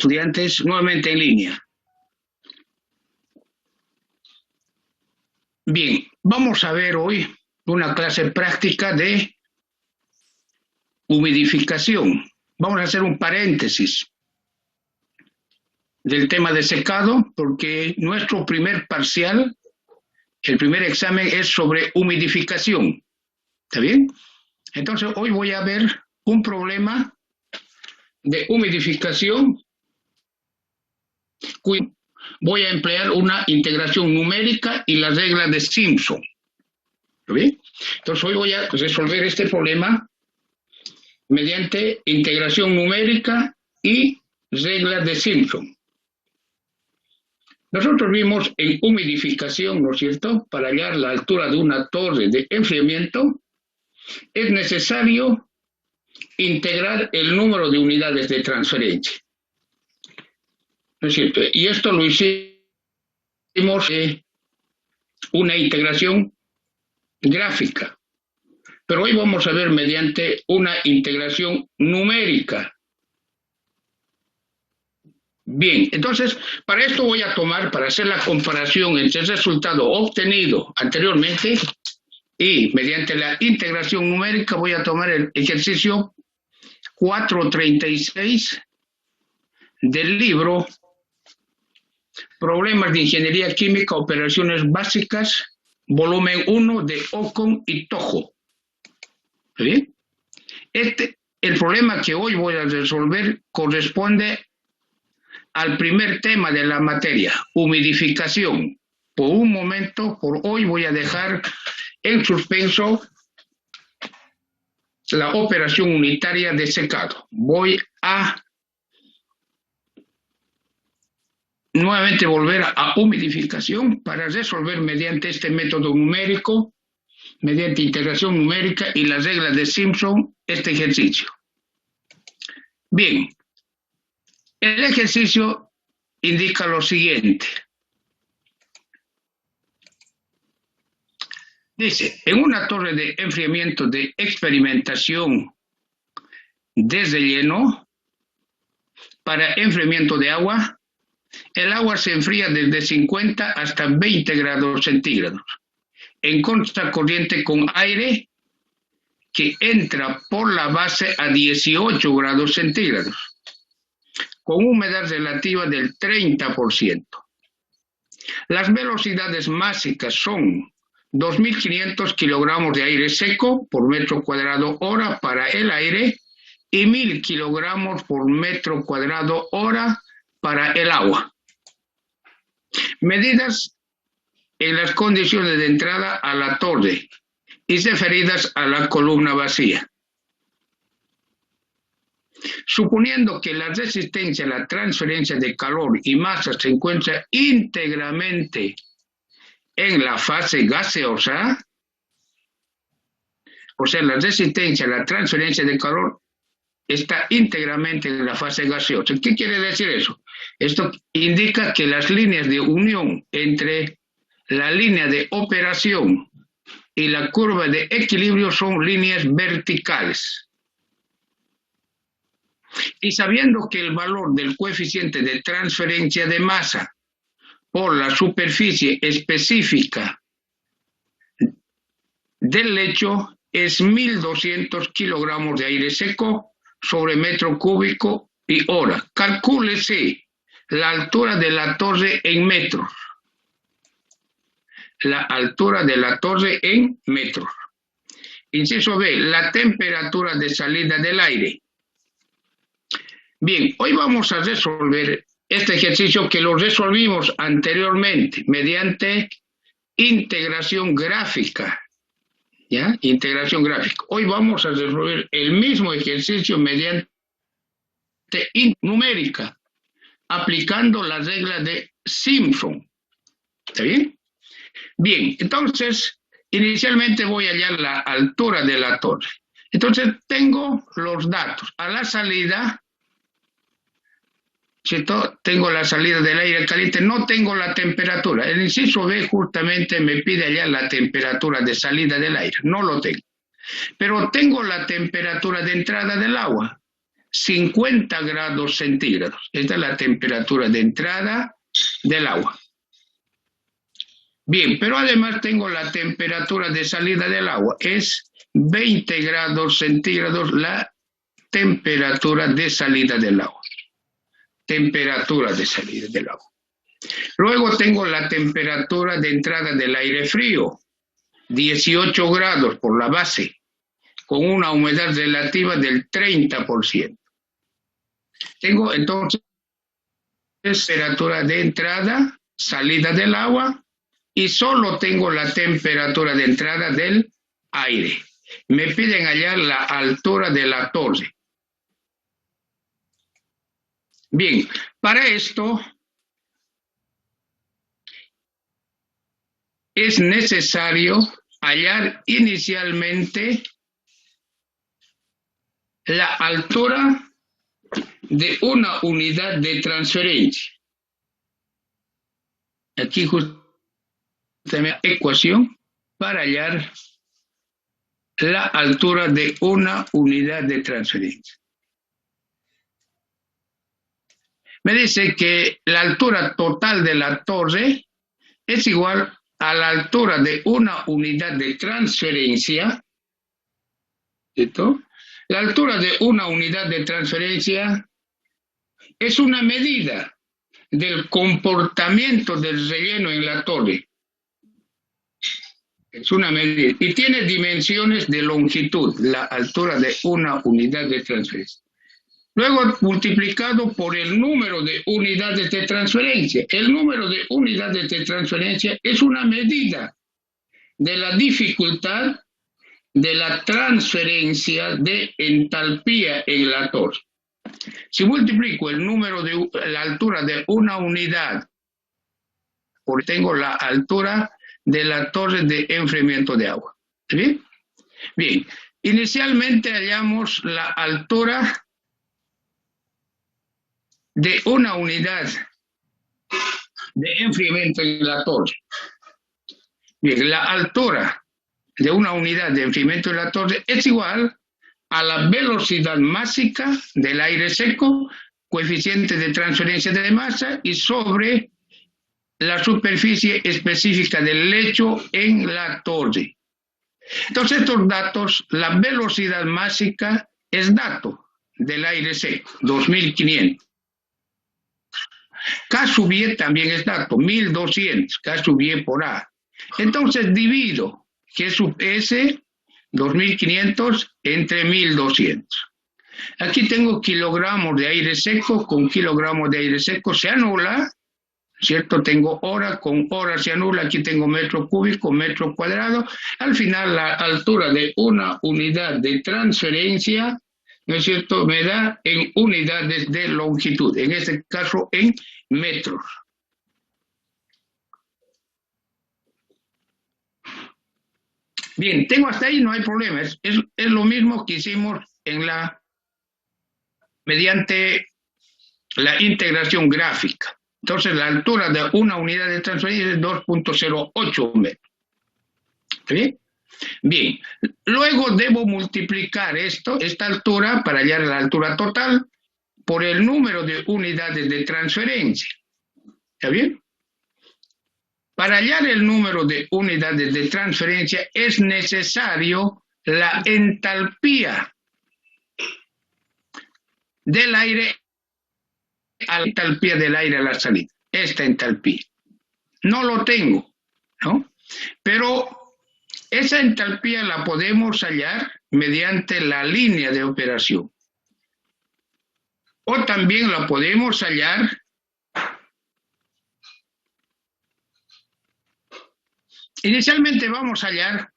estudiantes, nuevamente en línea. Bien, vamos a ver hoy una clase práctica de humidificación. Vamos a hacer un paréntesis del tema de secado, porque nuestro primer parcial, el primer examen es sobre humidificación. ¿Está bien? Entonces, hoy voy a ver un problema de humidificación. Voy a emplear una integración numérica y las reglas de Simpson. ¿Está bien? Entonces, hoy voy a resolver este problema mediante integración numérica y reglas de Simpson. Nosotros vimos en humidificación, ¿no es cierto?, para hallar la altura de una torre de enfriamiento, es necesario integrar el número de unidades de transferencia. ¿No es cierto? Y esto lo hicimos una integración gráfica. Pero hoy vamos a ver mediante una integración numérica. Bien, entonces, para esto voy a tomar, para hacer la comparación entre el resultado obtenido anteriormente y mediante la integración numérica, voy a tomar el ejercicio 436 del libro Problemas de Ingeniería Química, Operaciones Básicas, volumen 1 de Ocon y Tojo. ¿Sí? El problema que hoy voy a resolver corresponde al primer tema de la materia, humidificación. Por un momento, por hoy voy a dejar en suspenso la operación unitaria de secado. Voy a nuevamente volver a humidificación para resolver mediante este método numérico, mediante integración numérica y las reglas de Simpson, este ejercicio. Bien, el ejercicio indica lo siguiente. Dice, en una torre de enfriamiento de experimentación de relleno para enfriamiento de agua, el agua se enfría desde 50 hasta 20 grados centígrados en contracorriente con aire que entra por la base a 18 grados centígrados con humedad relativa del 30%. Las velocidades máxicas son 2.500 kilogramos de aire seco por metro cuadrado hora para el aire y 1.000 kilogramos por metro cuadrado hora para el agua. Medidas en las condiciones de entrada a la torre y referidas a la columna vacía. Suponiendo que la resistencia a la transferencia de calor y masa se encuentra íntegramente en la fase gaseosa, o sea, la resistencia a la transferencia de calor está íntegramente en la fase gaseosa. ¿Qué quiere decir eso? Esto indica que las líneas de unión entre la línea de operación y la curva de equilibrio son líneas verticales. Y sabiendo que el valor del coeficiente de transferencia de masa por la superficie específica del lecho es 1.200 kilogramos de aire seco sobre metro cúbico y hora. Calcúlese la altura de la torre en metros. La altura de la torre en metros. Inciso B, la temperatura de salida del aire. Bien, hoy vamos a resolver este ejercicio que lo resolvimos anteriormente mediante integración gráfica. ¿Ya? Integración gráfica. Hoy vamos a resolver el mismo ejercicio mediante numérica, aplicando la regla de Simpson. ¿Está bien? Bien, entonces, inicialmente voy a hallar la altura de la torre. Entonces, tengo los datos. A la salida, ¿cierto? Tengo la salida del aire caliente, no tengo la temperatura. El inciso B justamente me pide hallar la temperatura de salida del aire, no lo tengo. Pero tengo la temperatura de entrada del agua, 50 grados centígrados. Esta es la temperatura de entrada del agua. Bien, pero además tengo la temperatura de salida del agua. Es 20 grados centígrados la temperatura de salida del agua. Temperatura de salida del agua. Luego tengo la temperatura de entrada del aire frío. 18 grados por la base, con una humedad relativa del 30%. Tengo entonces temperatura de entrada, salida del agua, y solo tengo la temperatura de entrada del aire. Me piden hallar la altura de la torre. Bien, para esto es necesario hallar inicialmente la altura de una unidad de transferencia. Aquí justamente la ecuación para hallar la altura de una unidad de transferencia. Me dice que la altura total de la torre es igual a la altura de una unidad de transferencia. ¿Cierto? La altura de una unidad de transferencia es una medida del comportamiento del relleno en la torre. Es una medida. Y tiene dimensiones de longitud, la altura de una unidad de transferencia. Luego multiplicado por el número de unidades de transferencia. El número de unidades de transferencia es una medida de la dificultad de la transferencia de entalpía en la torre. Si multiplico el número de la altura de una unidad, porque tengo la altura de la torre de enfriamiento de agua. ¿Sí? Bien, inicialmente hallamos la altura de una unidad de enfriamiento en la torre. Bien, la altura de una unidad de enfriamiento en la torre es igual a la velocidad másica del aire seco, coeficiente de transferencia de masa y sobre la superficie específica del lecho en la torre. Entonces estos datos, la velocidad másica es dato del aire seco, 2500. K sub Y también es dato, 1200, K sub Y por A. Entonces divido G sub S, 2500, entre 1200. Aquí tengo kilogramos de aire seco con kilogramos de aire seco, se anula, ¿cierto? Tengo hora, con hora se anula, aquí tengo metro cúbico, metro cuadrado. Al final la altura de una unidad de transferencia, ¿no es cierto?, me da en unidades de longitud, en este caso en metros. Bien, tengo hasta ahí, no hay problema, es lo mismo que hicimos en mediante la integración gráfica. Entonces la altura de una unidad de transferencia es 2.08 metros. ¿Está bien? Bien, luego debo multiplicar esta altura para hallar la altura total por el número de unidades de transferencia. ¿Está bien? Para hallar el número de unidades de transferencia es necesario la entalpía del aire a la entalpía del aire a la salida. Esta entalpía. No lo tengo, ¿no? Pero esa entalpía la podemos hallar mediante la línea de operación. O también la podemos hallar inicialmente vamos a hallar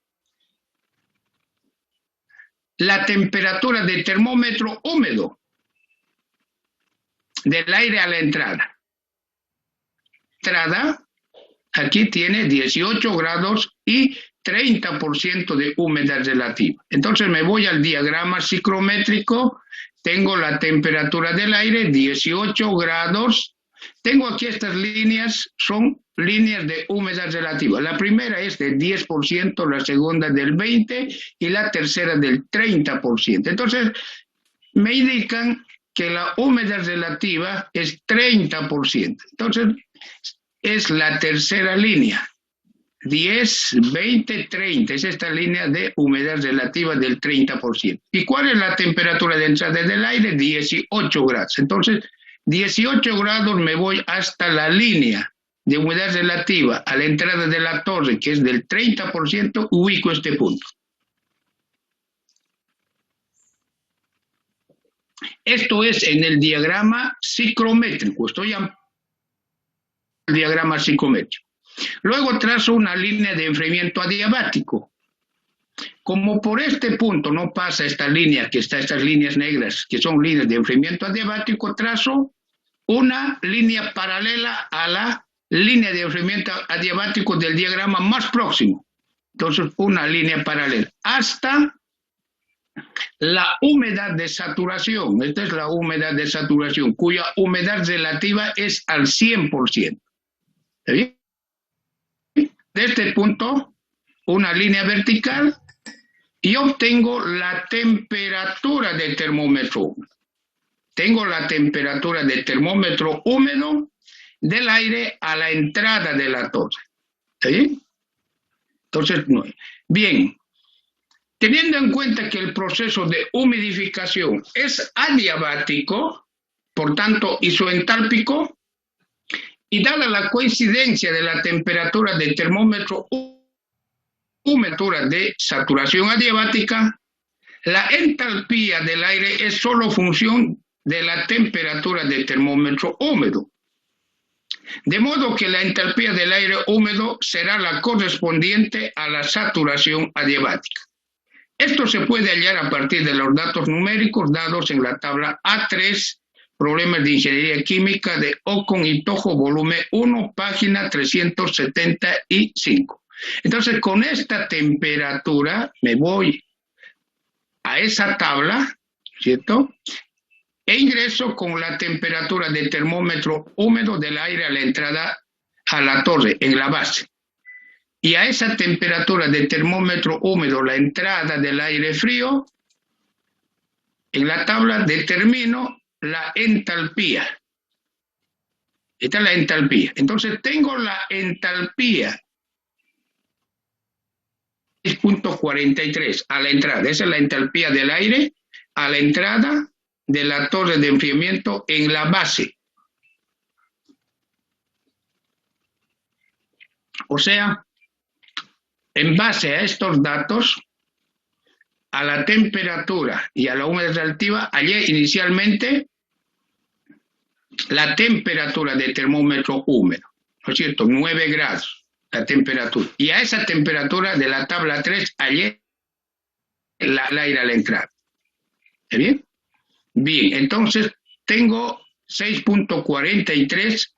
la temperatura de termómetro húmedo del aire a la entrada. Entrada, aquí tiene 18 grados y 30% de humedad relativa. Entonces me voy al diagrama ciclométrico, tengo la temperatura del aire, 18 grados. Tengo aquí estas líneas, son líneas de humedad relativa. La primera es del 10%, la segunda del 20% y la tercera del 30%. Entonces, me indican que la humedad relativa es 30%. Entonces, es la tercera línea. 10, 20, 30. Es esta línea de humedad relativa del 30%. ¿Y cuál es la temperatura de entrada del aire? 18 grados. Entonces, 18 grados me voy hasta la línea de humedad relativa a la entrada de la torre, que es del 30%, ubico este punto. Esto es en el diagrama psicométrico. Estoy en el diagrama psicométrico. Luego trazo una línea de enfriamiento adiabático. Como por este punto no pasa esta línea, que está estas líneas negras, que son líneas de enfriamiento adiabático, trazo una línea paralela a la línea de enfriamiento adiabático del diagrama más próximo. Entonces, una línea paralela hasta la humedad de saturación. Esta es la humedad de saturación, cuya humedad relativa es al 100%. ¿Está bien? De este punto, una línea vertical, y obtengo la temperatura de termómetro húmedo. Tengo la temperatura de termómetro húmedo del aire a la entrada de la torre. ¿Está bien? Entonces, bien, teniendo en cuenta que el proceso de humidificación es adiabático, por tanto isoentálpico, y dada la coincidencia de la temperatura del termómetro húmedo de saturación adiabática, la entalpía del aire es solo función de la temperatura del termómetro húmedo. De modo que la entalpía del aire húmedo será la correspondiente a la saturación adiabática. Esto se puede hallar a partir de los datos numéricos dados en la tabla A3, Problemas de Ingeniería Química de Ocon y Tojo, volumen 1, página 375. Entonces, con esta temperatura me voy a esa tabla, ¿cierto? E ingreso con la temperatura del termómetro húmedo del aire a la entrada a la torre, en la base. Y a esa temperatura del termómetro húmedo, la entrada del aire frío, en la tabla determino la entalpía. Esta es la entalpía. Entonces tengo la entalpía 6.43 a la entrada. Esa es la entalpía del aire a la entrada de la torre de enfriamiento en la base. O sea, en base a estos datos, a la temperatura y a la humedad relativa, hallé inicialmente la temperatura de termómetro húmedo, ¿no es cierto? 9 grados la temperatura. Y a esa temperatura de la tabla 3 hallé el aire a la entrada. ¿Está bien? Bien, entonces tengo 6.43,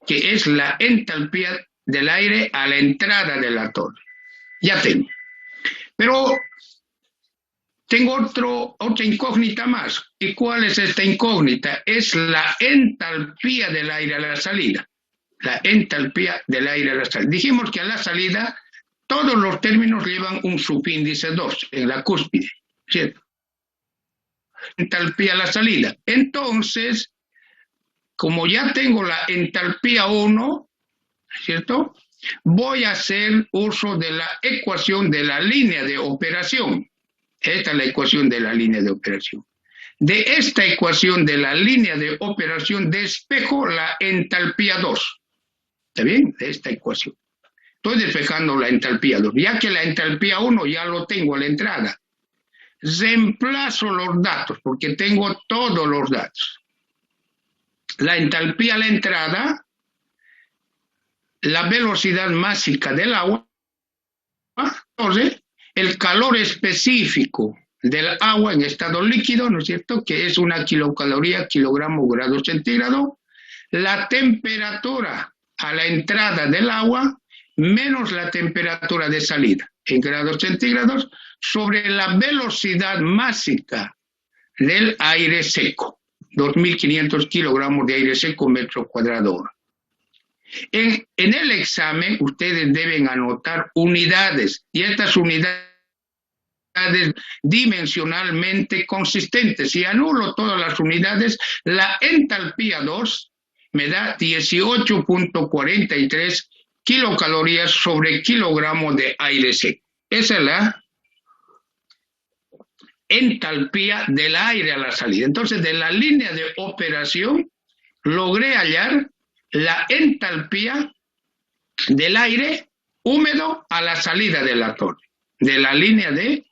que es la entalpía del aire a la entrada de la torre. Ya tengo. Pero tengo otra incógnita más. ¿Y cuál es esta incógnita? Es la entalpía del aire a la salida. La entalpía del aire a la salida. Dijimos que a la salida todos los términos llevan un subíndice 2 en la cúspide, ¿cierto? Entalpía a la salida. Entonces, como ya tengo la entalpía 1, ¿cierto? Voy a hacer uso de la ecuación de la línea de operación. Esta es la ecuación de la línea de operación. De esta ecuación de la línea de operación despejo la entalpía 2. ¿Está bien? De esta ecuación. Estoy despejando la entalpía 2. Ya que la entalpía 1 ya lo tengo a la entrada. Reemplazo los datos porque tengo todos los datos. La entalpía a la entrada, la velocidad másica del agua, entonces, el calor específico del agua en estado líquido, ¿no es cierto?, que es 1 kilocaloría, kilogramo, grado centígrado, la temperatura a la entrada del agua, menos la temperatura de salida, en grados centígrados, sobre la velocidad másica del aire seco, 2.500 kilogramos de aire seco metro cuadrado hora. En el examen ustedes deben anotar unidades, y estas unidades dimensionalmente consistentes. Si anulo todas las unidades, la entalpía 2 me da 18.43 kilocalorías sobre kilogramo de aire seco. Esa es la entalpía del aire a la salida. Entonces, de la línea de operación, logré hallar la entalpía del aire húmedo a la salida de la torre, de la línea de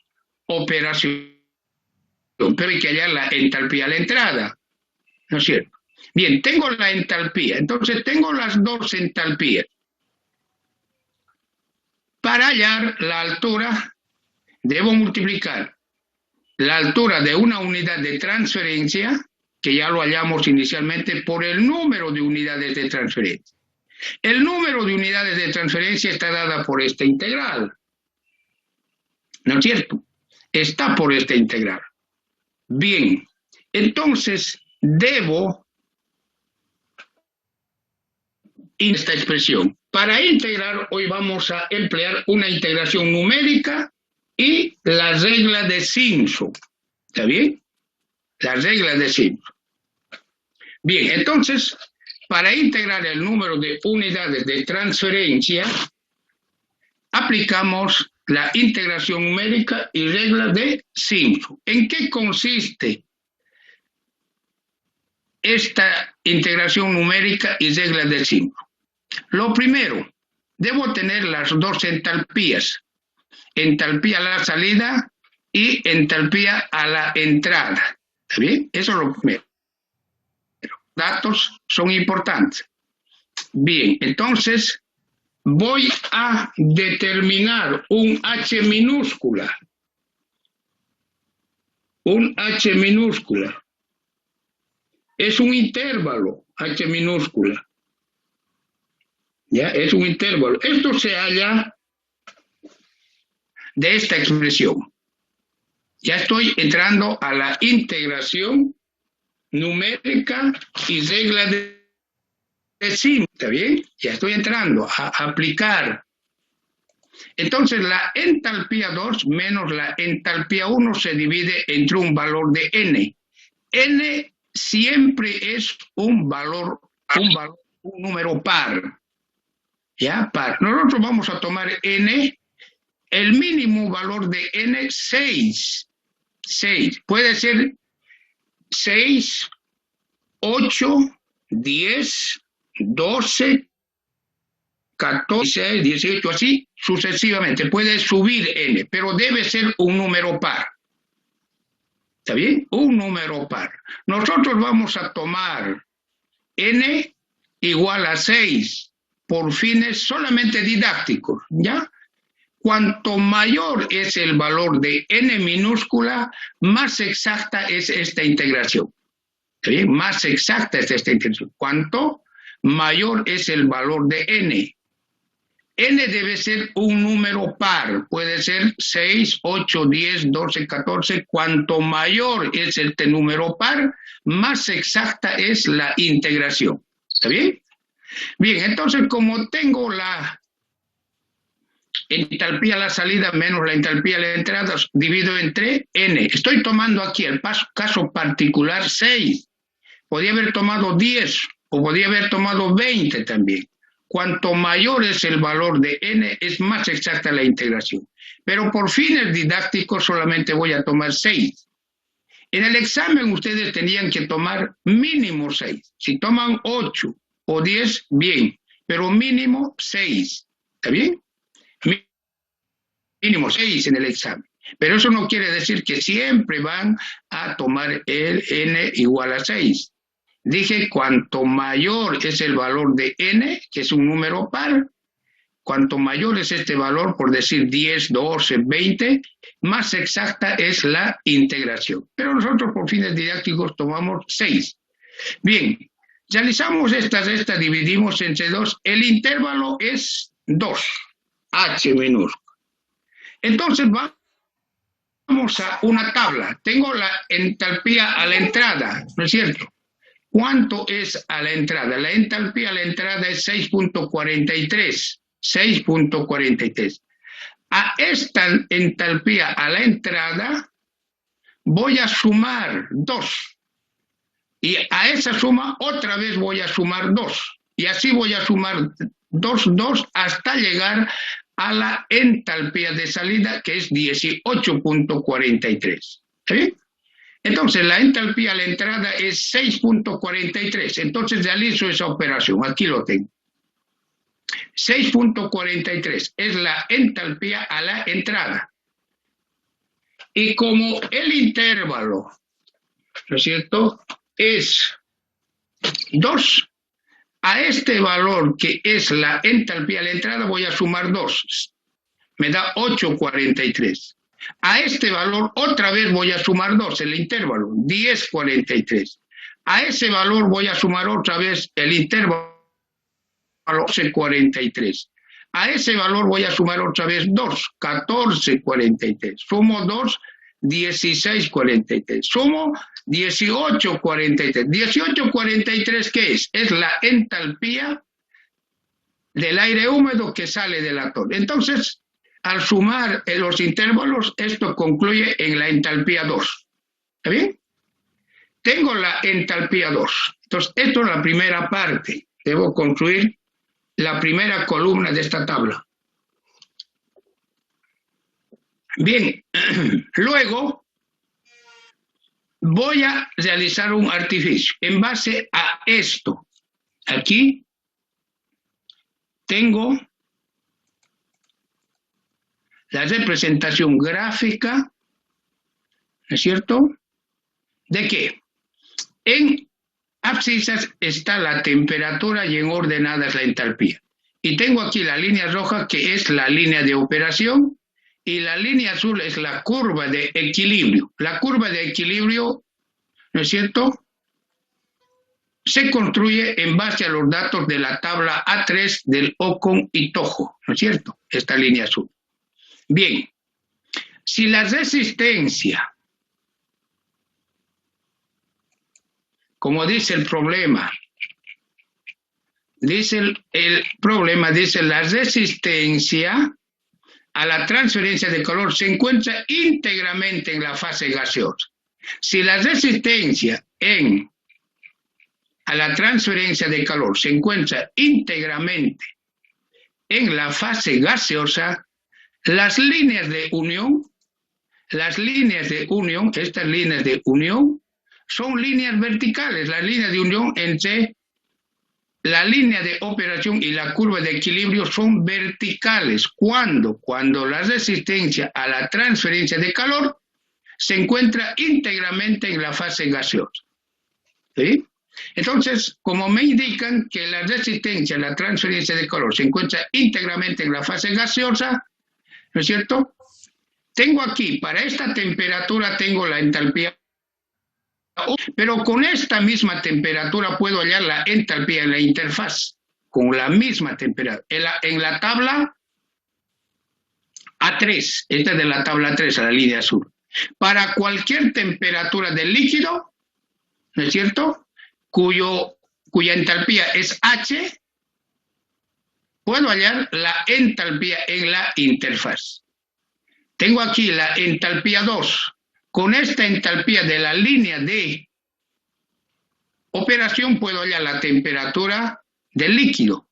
operación. Pero hay que hallar la entalpía a la entrada, ¿no es cierto? Bien, tengo la entalpía, entonces tengo las dos entalpías. Para hallar la altura, debo multiplicar la altura de una unidad de transferencia, que ya lo hallamos inicialmente, por el número de unidades de transferencia. El número de unidades de transferencia está dada por esta integral. ¿No es cierto? Está por esta integral. Bien, entonces debo esta expresión. Para integrar, hoy vamos a emplear una integración numérica y la regla de Simpson. ¿Está bien? La regla de Simpson. Bien, entonces, para integrar el número de unidades de transferencia, aplicamos la integración numérica y regla de Simpson. ¿En qué consiste esta integración numérica y regla de Simpson? Lo primero, debo tener las dos entalpías. Entalpía a la salida y entalpía a la entrada. ¿Está bien? Eso es lo primero. Datos son importantes. Bien, entonces voy a determinar un H minúscula. Un H minúscula. Es un intervalo, H minúscula. ¿Ya? Es un intervalo. Esto se halla de esta expresión. Ya estoy entrando a la integración numérica y regla de Simpson. ¿Está bien? Ya estoy entrando a aplicar. Entonces, la entalpía 2 menos la entalpía 1 se divide entre un valor de n. N siempre es un número par. ¿Ya? Par. Nosotros vamos a tomar n. El mínimo valor de n, 6. 6. Puede ser 6, 8, 10, 12, 14, 18, así sucesivamente. Puede subir n, pero debe ser un número par. ¿Está bien? Un número par. Nosotros vamos a tomar n igual a 6 por fines solamente didácticos, ¿ya? Cuanto mayor es el valor de n minúscula, más exacta es esta integración. ¿Está bien? Más exacta es esta integración. Cuanto mayor es el valor de n. N debe ser un número par. Puede ser 6, 8, 10, 12, 14. Cuanto mayor es este número par, más exacta es la integración. ¿Está bien? Bien, entonces como tengo la entalpía a la salida menos la entalpía a la entrada, divido entre n. Estoy tomando aquí el caso particular 6. Podría haber tomado 10 o podría haber tomado 20 también. Cuanto mayor es el valor de n, es más exacta la integración. Pero por fines didácticos solamente voy a tomar 6. En el examen ustedes tenían que tomar mínimo 6. Si toman 8 o 10, bien, pero mínimo 6. ¿Está bien? Mínimo 6 en el examen. Pero eso no quiere decir que siempre van a tomar el n igual a 6. Dije, cuanto mayor es el valor de n, que es un número par, cuanto mayor es este valor, por decir 10, 12, 20, más exacta es la integración. Pero nosotros por fines didácticos tomamos 6. Bien, realizamos esta resta, dividimos entre 2. El intervalo es 2, h minúscula. Entonces vamos a una tabla. Tengo la entalpía a la entrada, ¿no es cierto? ¿Cuánto es a la entrada? La entalpía a la entrada es 6.43. 6.43. A esta entalpía a la entrada voy a sumar 2. Y a esa suma otra vez voy a sumar 2. Y así voy a sumar 2 hasta llegar a la entalpía de salida, que es 18.43. ¿Sí? Entonces, la entalpía a la entrada es 6.43. Entonces, realizo esa operación. Aquí lo tengo. 6.43 es la entalpía a la entrada. Y como el intervalo, ¿no es cierto?, es 2, a este valor que es la entalpía a la entrada voy a sumar 2. Me da 8.43. A este valor otra vez voy a sumar 2, el intervalo, 10.43. A ese valor voy a sumar otra vez el intervalo, 12.43. A ese valor voy a sumar otra vez 2, 14.43. Sumo 2, 16.43. Sumo 18.43. 18.43, ¿qué es? Es la entalpía del aire húmedo que sale del atol. Entonces, al sumar los intervalos, esto concluye en la entalpía 2. ¿Está bien? Tengo la entalpía 2. Entonces, esto es la primera parte. Debo construir la primera columna de esta tabla. Bien, luego voy a realizar un artificio en base a esto. Aquí tengo la representación gráfica, ¿no es cierto?, de que en abscisas está la temperatura y en ordenadas la entalpía. Y tengo aquí la línea roja, que es la línea de operación, y la línea azul es la curva de equilibrio. La curva de equilibrio, ¿no es cierto?, se construye en base a los datos de la tabla A3 del Ocon y Tojo, ¿no es cierto?, esta línea azul. Bien, si la resistencia, como dice el problema, dice la resistencia a la transferencia de calor se encuentra íntegramente en la fase gaseosa. Si la resistencia a la transferencia de calor se encuentra íntegramente en la fase gaseosa, las líneas de unión, estas líneas de unión, son líneas verticales, las líneas de unión entre la línea de operación y la curva de equilibrio son verticales. Cuando la resistencia a la transferencia de calor se encuentra íntegramente en la fase gaseosa. ¿Sí? Entonces, como me indican que la resistencia a la transferencia de calor se encuentra íntegramente en la fase gaseosa, ¿no es cierto?, tengo aquí, para esta temperatura tengo la entalpía, pero con esta misma temperatura puedo hallar la entalpía en la interfaz, con la misma temperatura. En la tabla A3, esta es de la tabla A3, a la línea azul. Para cualquier temperatura del líquido, ¿no es cierto?, cuya entalpía es H, puedo hallar la entalpía en la interfaz. Tengo aquí la entalpía 2. Con esta entalpía de la línea de operación puedo hallar la temperatura del líquido.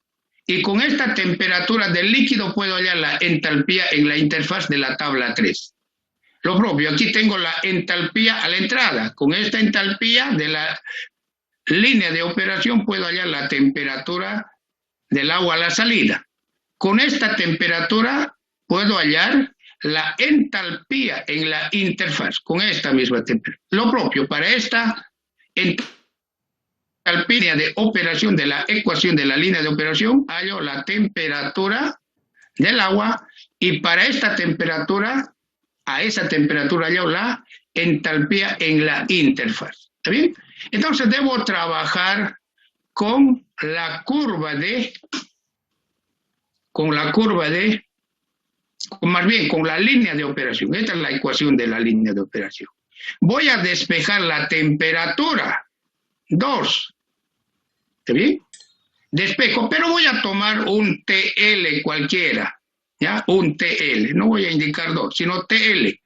Y con esta temperatura del líquido puedo hallar la entalpía en la interfaz de la tabla 3. Lo propio, aquí tengo la entalpía a la entrada. Con esta entalpía de la línea de operación puedo hallar la temperatura del agua a la salida. Con esta temperatura puedo hallar la entalpía en la interfaz, con esta misma temperatura. Lo propio, para esta entalpía de operación de la ecuación de la línea de operación, hallo la temperatura del agua, y para esta temperatura, a esa temperatura hallo la entalpía en la interfaz. ¿Está bien? Entonces debo trabajar con la curva de, más bien con la línea de operación. Esta es la ecuación de la línea de operación. Voy a despejar la temperatura 2. ¿Está bien? Despejo, pero voy a tomar un TL cualquiera. ¿ya? Un TL, no voy a indicar 2, sino TL.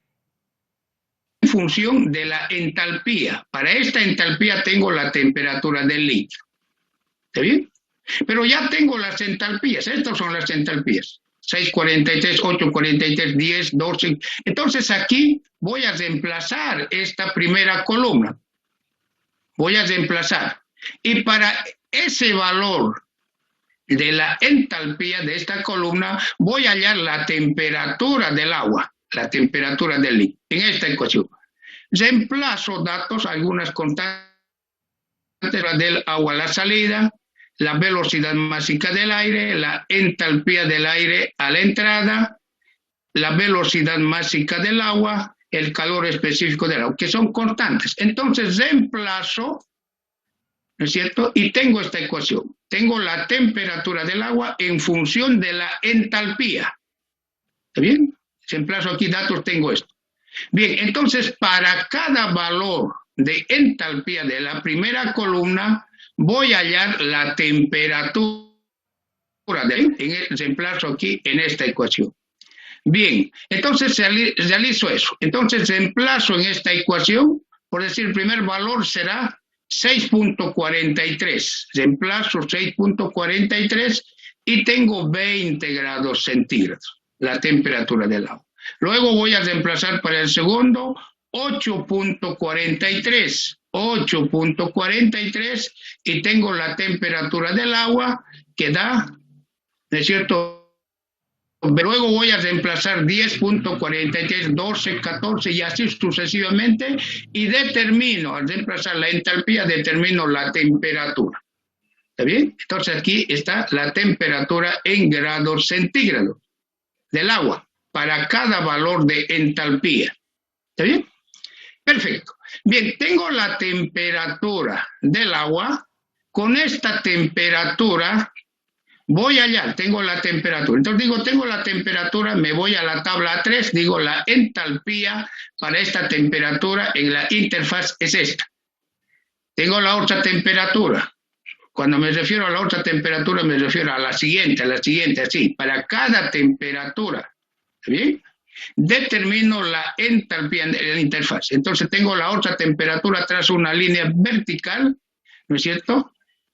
En función de la entalpía. Para esta entalpía tengo la temperatura del líquido. ¿Está bien? Pero ya tengo las entalpías, estas son las entalpías. 643, 843, 10, 12. Entonces aquí voy a reemplazar esta primera columna. Voy a reemplazar. Y para ese valor de la entalpía de esta columna, voy a hallar la temperatura del agua, la temperatura del líquido, en esta ecuación. Reemplazo datos, algunas constantes del agua a la salida, la velocidad máxima del aire, la entalpía del aire a la entrada, la velocidad máxima del agua, el calor específico del agua, que son constantes. Entonces reemplazo, ¿no es cierto? Y tengo esta ecuación. Tengo la temperatura del agua en función de la entalpía. ¿Está bien? Reemplazo aquí datos, tengo esto. Bien, entonces para cada valor de entalpía de la primera columna, voy a hallar la temperatura reemplazo aquí en esta ecuación. Bien, entonces realizo eso. Entonces reemplazo en esta ecuación, por decir, el primer valor será 6.43. Reemplazo 6.43 y tengo 20 grados centígrados, la temperatura del agua. Luego voy a reemplazar para el segundo 8.43. 8.43 y tengo la temperatura del agua que da, ¿no es cierto? Luego voy a reemplazar 10.43, 12, 14 y así sucesivamente y determino, al reemplazar la entalpía, determino la temperatura. ¿Está bien? Entonces aquí está la temperatura en grados centígrados del agua para cada valor de entalpía. ¿Está bien? Perfecto. Bien, tengo la temperatura del agua. Con esta temperatura voy allá, tengo la temperatura. Entonces digo, tengo la temperatura, me voy a la tabla 3, digo la entalpía para esta temperatura en la interfaz es esta. Tengo la otra temperatura. Cuando me refiero a la otra temperatura me refiero a la siguiente, así. Para cada temperatura, ¿está bien? Determino la entalpía en la interfaz. Entonces tengo la otra temperatura, trazo una línea vertical, ¿no es cierto?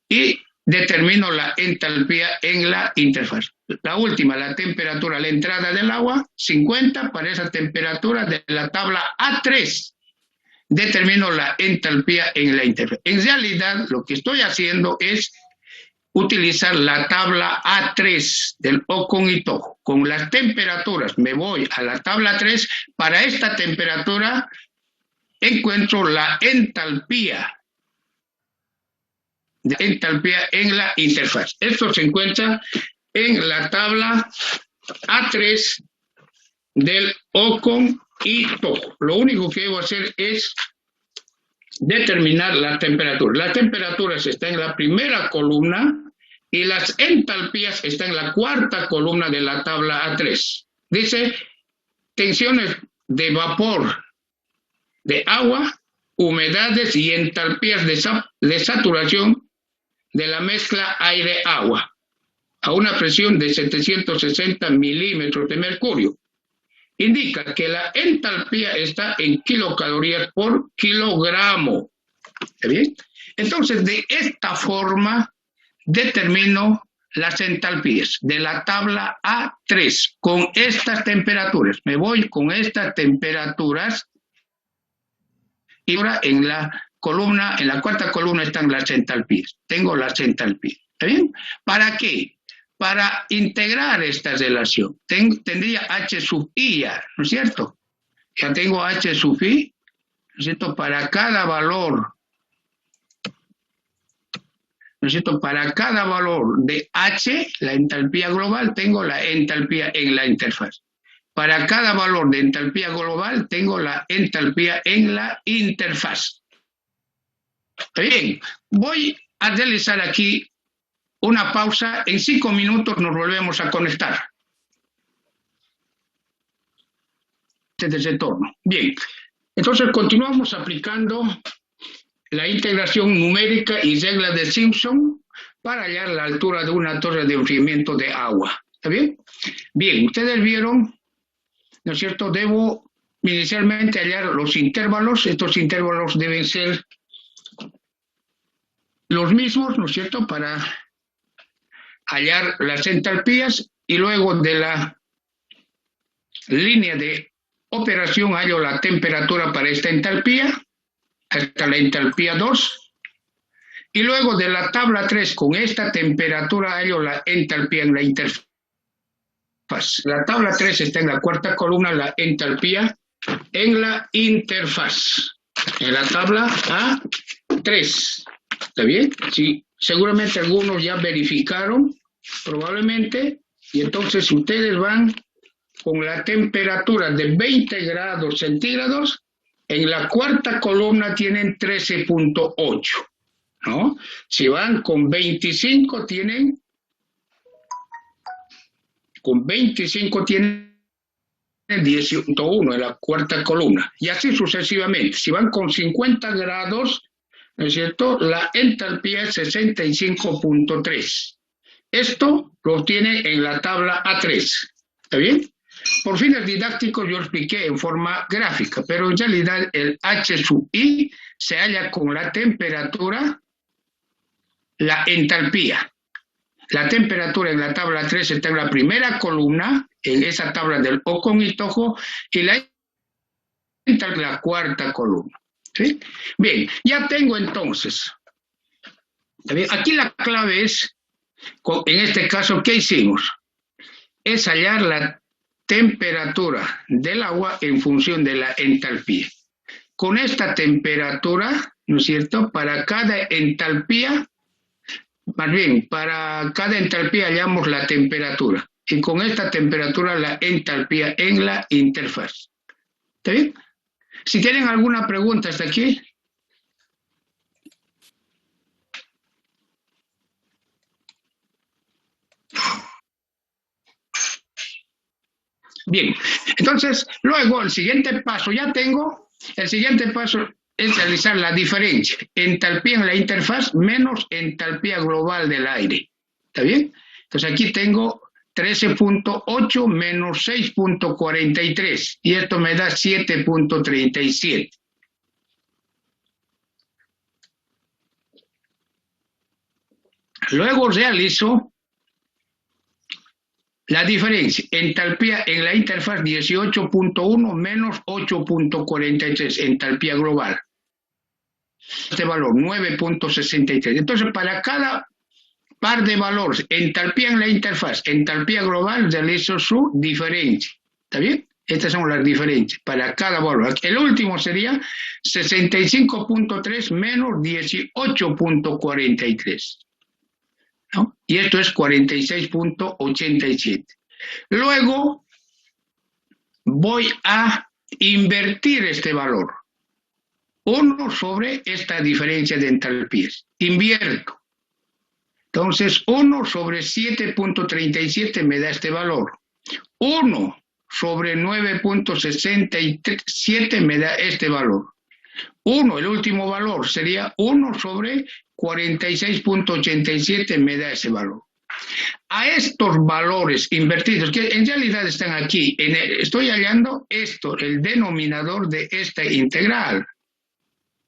Y determino la entalpía en la interfaz. La última, la temperatura a la entrada del agua, 50 para esa temperatura de la tabla A3. Determino la entalpía en la interfaz. En realidad, lo que estoy haciendo es utilizar la tabla A3 del Ocon y Tojo. Con las temperaturas me voy a la tabla 3. Para esta temperatura encuentro la entalpía en la interfaz. Esto se encuentra en la tabla A3 del Ocon y Tojo. Lo único que debo hacer es determinar la temperatura. Las temperaturas están en la primera columna y las entalpías están en la cuarta columna de la tabla A3. Dice tensiones de vapor, de agua, humedades y entalpías de saturación de la mezcla aire-agua a una presión de 760 milímetros de mercurio. Indica que la entalpía está en kilocalorías por kilogramo. ¿Está bien? Entonces, de esta forma determino las entalpías de la tabla A3 con estas temperaturas. Me voy con estas temperaturas y ahora en la columna, en la cuarta columna están las entalpías. Tengo las entalpías. ¿Está bien? ¿Para qué? Para integrar esta relación. Tendría H sub I ya, ¿no es cierto? Ya tengo H sub I, ¿no es cierto? Para cada valor, ¿no es cierto? Para cada valor de H, la entalpía global, tengo la entalpía en la interfaz. Para cada valor de entalpía global, tengo la entalpía en la interfaz. Bien, voy a realizar aquí una pausa. En 5 minutos nos volvemos a conectar. Desde ese entorno. Bien, entonces continuamos aplicando la integración numérica y regla de Simpson para hallar la altura de una torre de enfriamiento de agua. ¿Está bien? Bien, ustedes vieron, ¿no es cierto? Debo inicialmente hallar los intervalos. Estos intervalos deben ser los mismos, ¿no es cierto?, para hallar las entalpías, y luego de la línea de operación hallo la temperatura para esta entalpía, hasta la entalpía 2, y luego de la tabla 3 con esta temperatura hallo la entalpía en la interfaz. La tabla 3 está en la cuarta columna, la entalpía en la interfaz, en la tabla A3. ¿Está bien? Sí, seguramente algunos ya verificaron, probablemente, y entonces ustedes van con la temperatura de 20 grados centígrados, en la cuarta columna tienen 13.8, ¿no? Si van con 25 tienen 10.1 en la cuarta columna, y así sucesivamente. Si van con 50 grados, ¿no es cierto?, la entalpía es 65.3. Esto lo obtiene en la tabla A3. ¿Está bien? Por fines didácticos yo expliqué en forma gráfica, pero en realidad el H sub I se halla con la temperatura, la entalpía. La temperatura en la tabla 3 está en la primera columna, en esa tabla del O con hitojo, y la entalpía en la cuarta columna. ¿Sí? Bien, ya tengo entonces. Aquí la clave es, en este caso, ¿qué hicimos? Es hallar la temperatura del agua en función de la entalpía. Con esta temperatura, ¿no es cierto?, para cada entalpía, más bien, para cada entalpía hallamos la temperatura, y con esta temperatura la entalpía en la interfaz. ¿Está bien? Si tienen alguna pregunta hasta aquí. Bien, entonces, luego el siguiente paso, el siguiente paso es realizar la diferencia, entalpía en la interfaz menos entalpía global del aire. ¿Está bien? Entonces aquí tengo 13.8 menos 6.43, y esto me da 7.37. Luego realizo la diferencia, entalpía en la interfaz 18.1 menos 8.43, entalpía global. Este valor, 9.63. Entonces, para cada par de valores, entalpía en la interfaz, entalpía global, realizo su diferencia. ¿Está bien? Estas son las diferencias para cada valor. El último sería 65.3 menos 18.43. ¿No? Y esto es 46.87. Luego voy a invertir este valor. 1 sobre esta diferencia de entalpías. Invierto. Entonces, 1 sobre 7.37 me da este valor. 1 sobre 9.67 me da este valor. 1, el último valor, sería 1 sobre 46.87 me da ese valor. A estos valores invertidos, que en realidad están aquí, estoy hallando esto, el denominador de esta integral.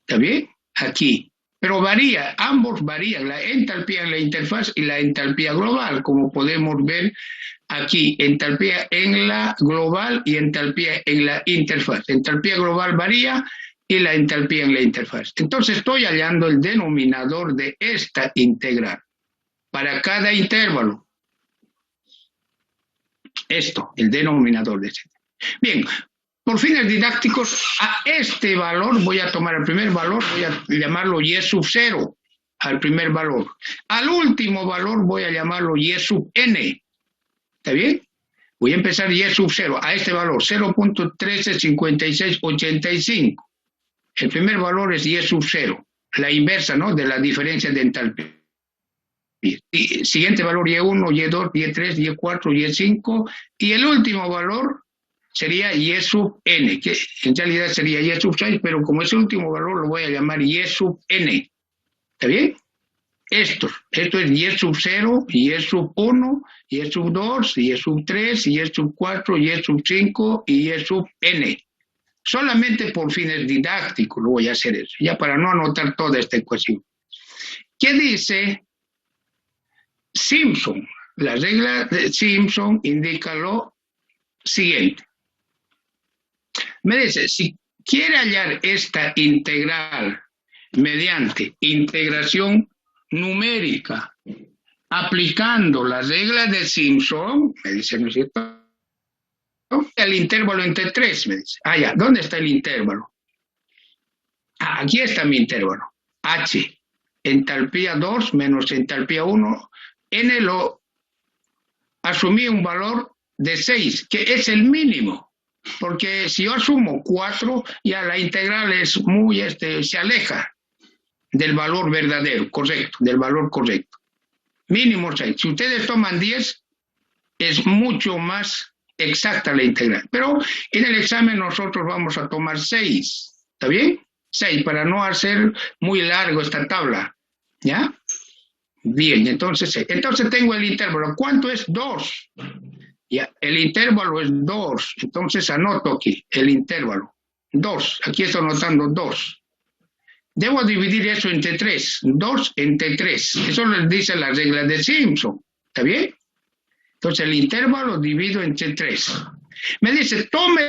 ¿Está bien? Aquí. Pero varía, ambos varían, la entalpía en la interfaz y la entalpía global, como podemos ver aquí, entalpía en la global y entalpía en la interfaz. Entalpía global varía y la entalpía en la interfaz. Entonces estoy hallando el denominador de esta integral para cada intervalo. Esto, el denominador de este. Bien, por fines didácticos, a este valor voy a tomar el primer valor, voy a llamarlo y sub 0, al primer valor. Al último valor voy a llamarlo y sub n. ¿Está bien? Voy a empezar y sub 0, a este valor, 0.135685. El primer valor es y sub 0, la inversa, ¿no?, de la diferencia de entalpía. Siguiente valor, Y1, Y2, Y3, Y4, Y5, y el último valor sería Y sub n, que en realidad sería Y sub 6, pero como es el último valor lo voy a llamar Y sub n. ¿Está bien? Esto es y sub 0, y sub 1, y sub 2, y sub 3, y sub 4, y sub 5, y sub n. Solamente por fines didácticos lo voy a hacer eso, ya para no anotar toda esta ecuación. ¿Qué dice Simpson? La regla de Simpson indica lo siguiente. Me dice, si quiere hallar esta integral mediante integración numérica, aplicando la regla de Simpson, me dice, ¿no es cierto? El intervalo entre 3, me dice. Ah, ya, ¿dónde está el intervalo? Ah, aquí está mi intervalo. H, entalpía 2 menos entalpía 1. N lo asumí un valor de 6, que es el mínimo. Porque si yo asumo 4, ya la integral es muy, se aleja del valor verdadero, correcto, del valor correcto. Mínimo 6. Si ustedes toman 10, es mucho más exacta la integral. Pero en el examen nosotros vamos a tomar 6. ¿Está bien? 6, para no hacer muy largo esta tabla. ¿Ya? Bien, entonces tengo el intervalo. ¿Cuánto es 2? Ya, el intervalo es 2. Entonces anoto aquí el intervalo. 2. Aquí estoy anotando 2. Debo dividir eso entre 3. 2 entre 3. Eso les dice la regla de Simpson. ¿Está bien? Entonces el intervalo divido entre 3. Me dice, tome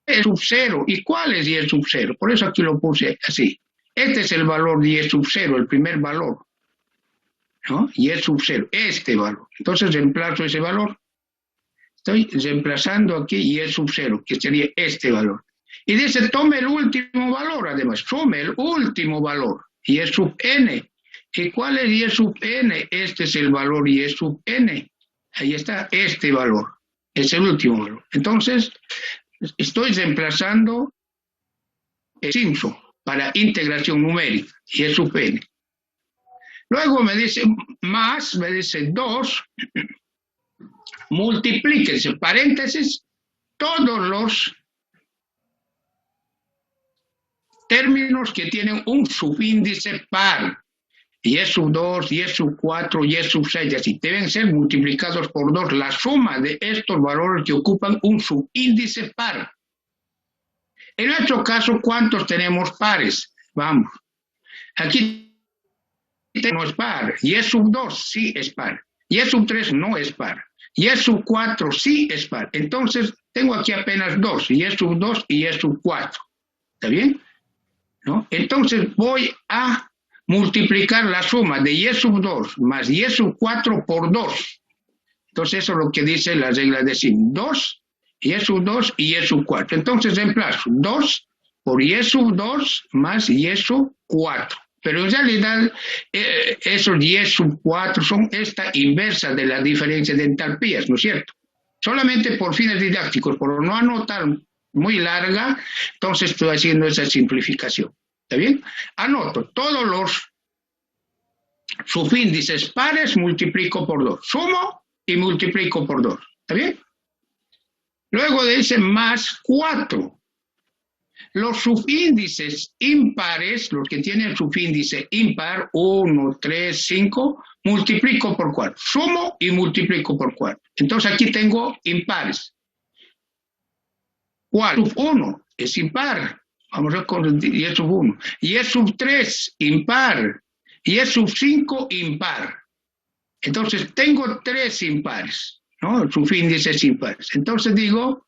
el sub 0. ¿Y cuál es y sub 0? Por eso aquí lo puse así. Este es el valor y sub 0, el primer valor. ¿No? Y sub 0, este valor. Entonces reemplazo ese valor. Estoy reemplazando aquí y sub 0, que sería este valor. Y dice, tome el último valor, además. Tome el último valor. Y sub n. ¿Y cuál es y sub n? Este es el valor y sub n. Ahí está este valor. Es el último valor. Entonces, estoy reemplazando el Simpson para integración numérica. Y sub n. Luego me dice más, me dice 2, multiplíquense, paréntesis, todos los términos que tienen un subíndice par, y sub 2, y sub 4, y sub 6, y así, deben ser multiplicados por 2, la suma de estos valores que ocupan un subíndice par. En nuestro caso, ¿cuántos tenemos pares? Vamos, aquí no es par, y sub 2 sí es par, y sub 3 no es par, y sub 4 sí es par. Entonces tengo aquí apenas 2, y sub 2 y sub 4. ¿Está bien? ¿No? Entonces voy a multiplicar la suma de y sub 2 más y sub 4 por 2. Entonces eso es lo que dice la regla de Simpson. 2, y sub 2 y sub 4. Entonces reemplazo 2 por y sub 2 más y sub 4. Pero en realidad esos 10 sub 4 son esta inversa de la diferencia de entalpías, ¿no es cierto? Solamente por fines didácticos, por no anotar muy larga, entonces estoy haciendo esa simplificación. ¿Está bien? Anoto todos los subíndices pares, multiplico por 2. Sumo y multiplico por 2. ¿Está bien? Luego dice más 4. Los subíndices impares, los que tienen subíndice impar, 1, 3, 5, multiplico por 4. Sumo y multiplico por 4. Entonces aquí tengo impares. 4 sub 1 es impar. Vamos a ver con y sub 1. Y sub 3 impar. Y sub 5 impar. Entonces tengo 3 impares, ¿no? Subíndices impares. Entonces digo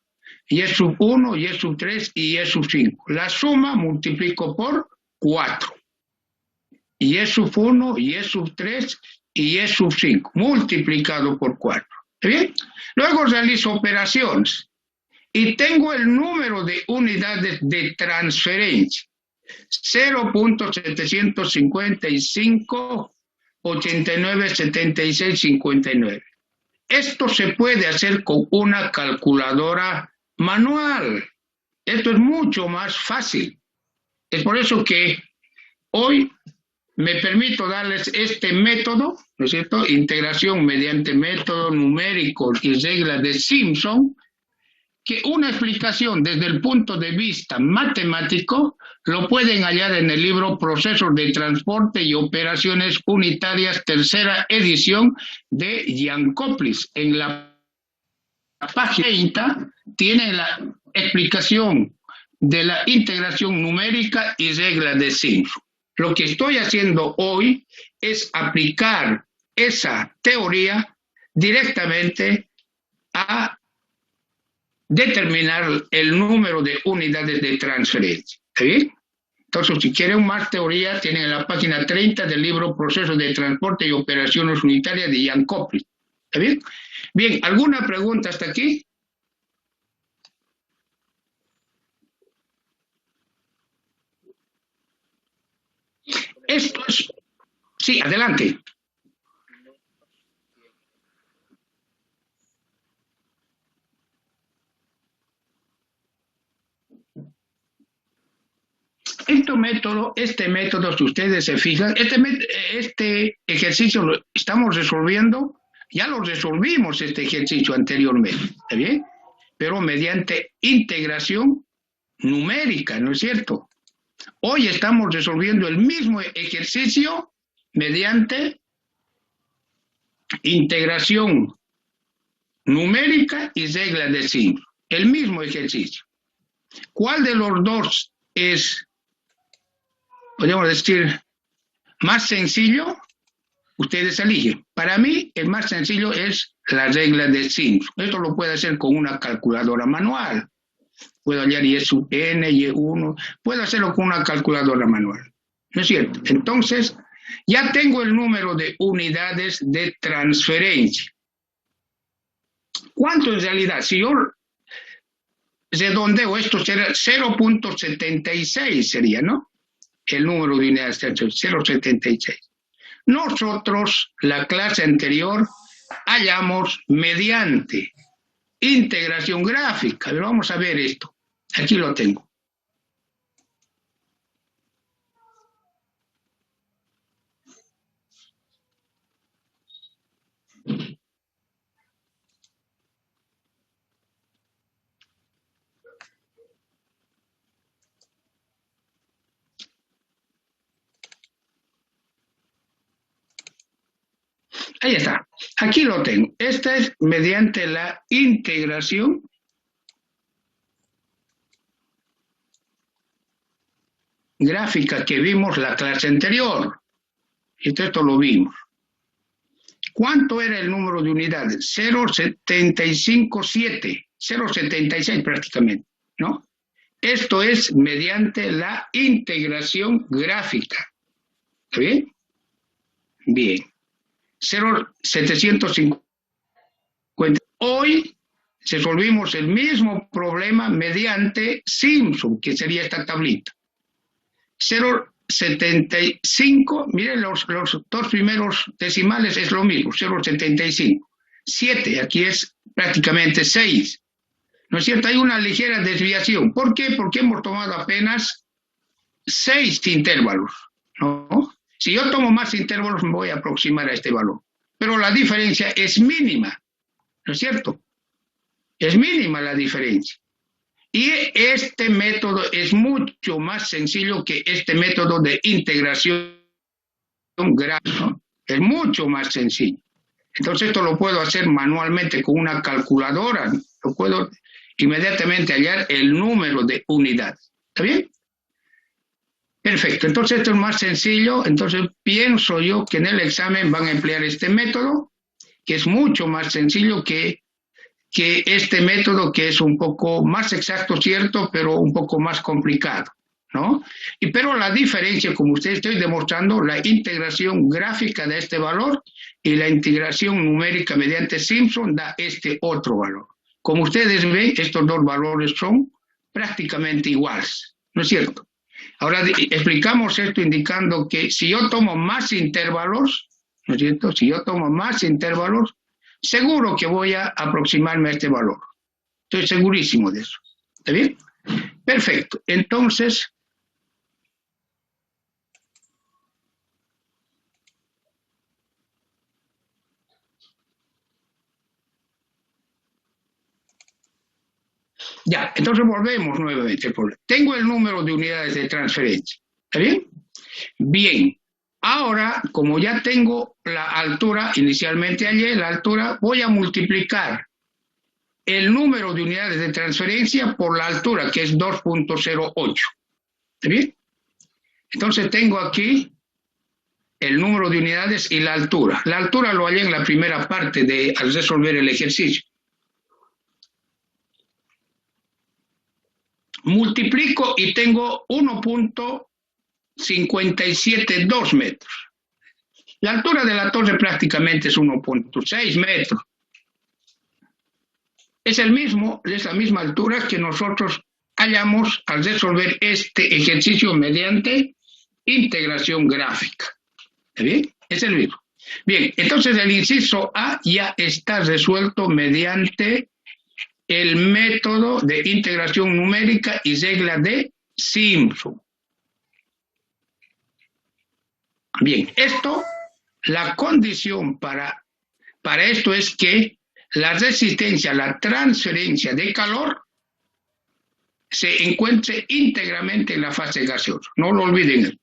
y sub 1, y sub 3 y sub 5. La suma multiplico por 4. Y sub 1, y sub 3 y sub 5. Multiplicado por 4. ¿Está bien? Luego realizo operaciones. Y tengo el número de unidades de transferencia. 0.755, 89, 76, 59. Esto se puede hacer con una calculadora manual. Esto es mucho más fácil. Es por eso que hoy me permito darles este método, ¿no es cierto? Integración mediante método numérico y reglas de Simpson, que una explicación desde el punto de vista matemático lo pueden hallar en el libro Procesos de Transporte y Operaciones Unitarias, tercera edición de Giancoplis. En la página 30 tiene la explicación de la integración numérica y regla de Simpson. Lo que estoy haciendo hoy es aplicar esa teoría directamente a determinar el número de unidades de transferencia. ¿Está bien? Entonces, si quieren más teoría, tienen en la página 30 del libro Procesos de Transporte y Operaciones Unitarias de Giancoplis. ¿Está bien? Bien, ¿alguna pregunta hasta aquí? Esto es... Sí, adelante. Este método, si ustedes se fijan, este ejercicio lo estamos resolviendo, ya lo resolvimos este ejercicio anteriormente, ¿está bien? Pero mediante integración numérica, ¿no es cierto? Hoy estamos resolviendo el mismo ejercicio mediante integración numérica y regla de signo. El mismo ejercicio. ¿Cuál de los dos es, podríamos decir, más sencillo? Ustedes eligen. Para mí, el más sencillo es la regla de Simpson. Esto lo puede hacer con una calculadora manual. Puedo hallar Y sub n, Y1, puedo hacerlo con una calculadora manual. ¿No es cierto? Entonces, ya tengo el número de unidades de transferencia. ¿Cuánto en realidad? Si yo redondeo, esto será 0.76 sería, ¿no? El número de unidades de transferencia, 0.76. Nosotros, la clase anterior, hallamos mediante integración gráfica. Pero vamos a ver esto. Aquí lo tengo. Ahí está. Aquí lo tengo. Esta es mediante la integración gráfica que vimos la clase anterior. Esto lo vimos. ¿Cuánto era el número de unidades? 0.757, 0.76 prácticamente, ¿no? Esto es mediante la integración gráfica. ¿Está bien? Bien. 0.750. Hoy resolvimos el mismo problema mediante Simpson, que sería esta tablita. 0.75, miren los dos primeros decimales es lo mismo, 0.75. 7, aquí es prácticamente 6. ¿No es cierto? Hay una ligera desviación. ¿Por qué? Porque hemos tomado apenas 6 intervalos, ¿no? Si yo tomo más intervalos me voy a aproximar a este valor. Pero la diferencia es mínima, ¿no es cierto? Es mínima la diferencia. Y este método es mucho más sencillo que este método de integración gráfica. Es mucho más sencillo. Entonces esto lo puedo hacer manualmente con una calculadora. Lo puedo inmediatamente hallar el número de unidades. ¿Está bien? Perfecto. Entonces esto es más sencillo. Entonces pienso yo que en el examen van a emplear este método, que es mucho más sencillo que este método, que es un poco más exacto, cierto, pero un poco más complicado, ¿no? Pero la diferencia, como ustedes estoy demostrando, la integración gráfica de este valor y la integración numérica mediante Simpson da este otro valor. Como ustedes ven, estos dos valores son prácticamente iguales, ¿no es cierto? Ahora explicamos esto indicando que si yo tomo más intervalos, ¿no es cierto? Si yo tomo más intervalos, seguro que voy a aproximarme a este valor. Estoy segurísimo de eso. ¿Está bien? Perfecto. Entonces, Ya, entonces volvemos nuevamente al problema. Tengo el número de unidades de transferencia. ¿Está bien? Bien. Ahora, como ya tengo la altura, inicialmente hallé la altura, voy a multiplicar el número de unidades de transferencia por la altura, que es 2.08. ¿Está bien? Entonces tengo aquí el número de unidades y la altura. La altura lo hallé en la primera parte al resolver el ejercicio. Multiplico y tengo 1.572 metros. La altura de la torre prácticamente es 1.6 metros. Es la misma altura que nosotros hallamos al resolver este ejercicio mediante integración gráfica. ¿Está bien? Es el mismo. Bien, entonces el inciso A ya está resuelto mediante el método de integración numérica y regla de Simpson. Bien, la condición para esto es que la resistencia, la transferencia de calor se encuentre íntegramente en la fase gaseosa. No lo olviden.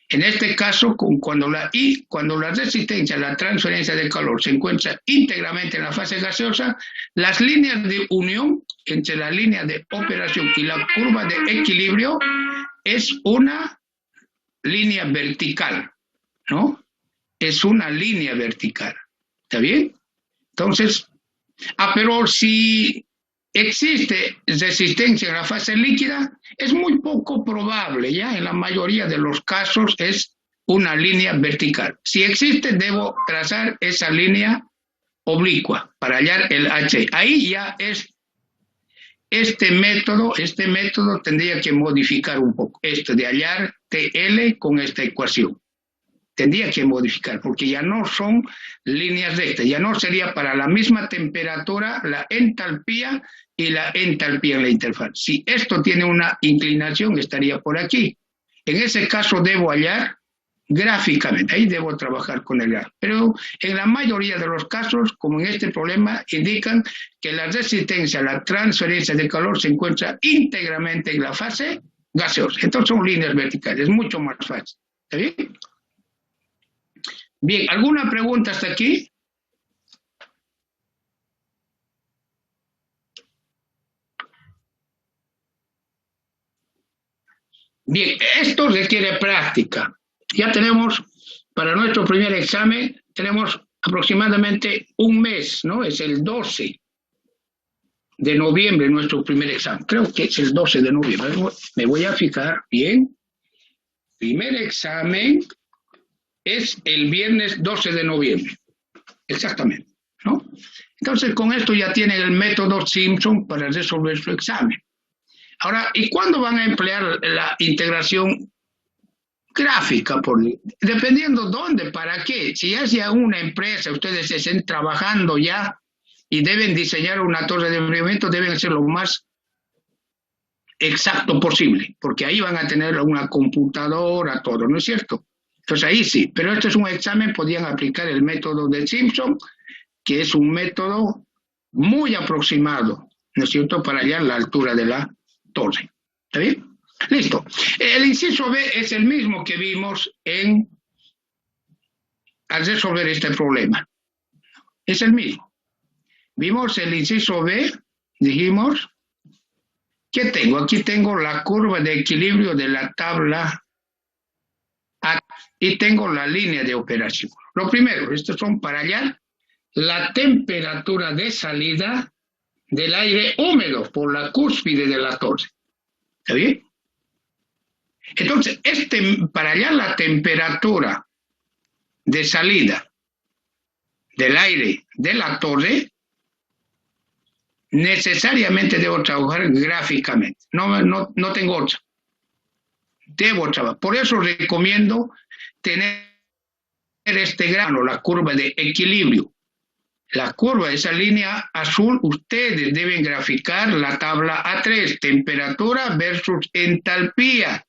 En este caso, cuando la resistencia, la transferencia de calor se encuentra íntegramente en la fase gaseosa, las líneas de unión entre la línea de operación y la curva de equilibrio es una línea vertical, ¿no? Es una línea vertical. ¿Está bien? Entonces, pero si existe resistencia en la fase líquida, es muy poco probable, ya en la mayoría de los casos es una línea vertical. Si existe, debo trazar esa línea oblicua para hallar el H. Ahí ya es este método tendría que modificar un poco, de hallar TL con esta ecuación. Tendría que modificar, porque ya no son líneas rectas, ya no sería para la misma temperatura la entalpía y la entalpía en la interfaz. Si esto tiene una inclinación, estaría por aquí. En ese caso debo hallar gráficamente, ahí debo trabajar con el gráfico. Pero en la mayoría de los casos, como en este problema, indican que la resistencia, la transferencia de calor se encuentra íntegramente en la fase gaseosa. Entonces son líneas verticales, mucho más fácil. ¿Está bien? Bien, ¿alguna pregunta hasta aquí? Bien, esto requiere práctica. Ya tenemos, para nuestro primer examen, tenemos aproximadamente un mes, ¿no? Es el 12 de noviembre nuestro primer examen. Creo que es el 12 de noviembre. Me voy a fijar bien. Primer examen es el viernes 12 de noviembre. Exactamente, ¿no? Entonces, con esto ya tienen el método Simpson para resolver su examen. Ahora, ¿y cuándo van a emplear la integración gráfica? Dependiendo dónde, para qué. Si hacia una empresa, ustedes estén trabajando ya y deben diseñar una torre de enfriamiento, deben ser lo más exacto posible, porque ahí van a tener una computadora, todo, ¿no es cierto? Entonces ahí sí, pero este es un examen, podían aplicar el método de Simpson, que es un método muy aproximado, ¿no es cierto?, para hallar la altura de la torre. ¿Está bien? Listo. El inciso B es el mismo que vimos al resolver este problema. Es el mismo. Vimos el inciso B, dijimos, ¿qué tengo? Aquí tengo la curva de equilibrio de la tabla A y tengo la línea de operación. Lo primero, estos son para hallar la temperatura de salida del aire húmedo por la cúspide de la torre. ¿Está bien? Entonces, para hallar la temperatura de salida del aire de la torre, necesariamente debo trabajar gráficamente. No tengo otra. Debo trabajar. Por eso recomiendo tener este grano, la curva de equilibrio. La curva, esa línea azul, ustedes deben graficar la tabla A3, temperatura versus entalpía.